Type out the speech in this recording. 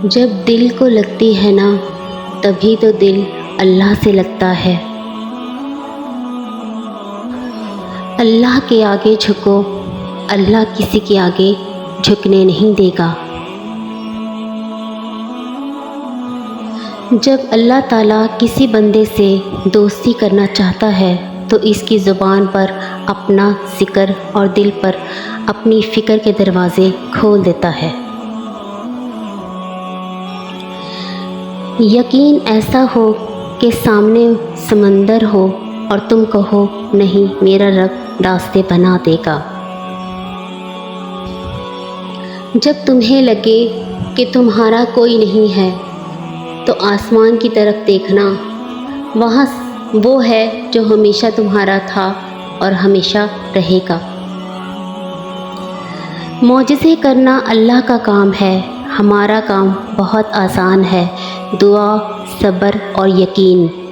جب دل کو لگتی ہے نا تبھی تو دل اللہ سے لگتا ہے۔ اللہ کے آگے جھکو، اللہ کسی کے آگے جھکنے نہیں دے گا۔ جب اللہ تعالیٰ کسی بندے سے دوستی کرنا چاہتا ہے تو اس کی زبان پر اپنا ذکر اور دل پر اپنی فکر کے دروازے کھول دیتا ہے۔ یقین ایسا ہو کہ سامنے سمندر ہو اور تم کہو نہیں میرا رب راستے بنا دے گا۔ جب تمہیں لگے کہ تمہارا کوئی نہیں ہے تو آسمان کی طرف دیکھنا، وہاں وہ ہے جو ہمیشہ تمہارا تھا اور ہمیشہ رہے گا۔ معجزے کرنا اللہ کا کام ہے، ہمارا کام بہت آسان ہے، دعا، صبر اور یقین۔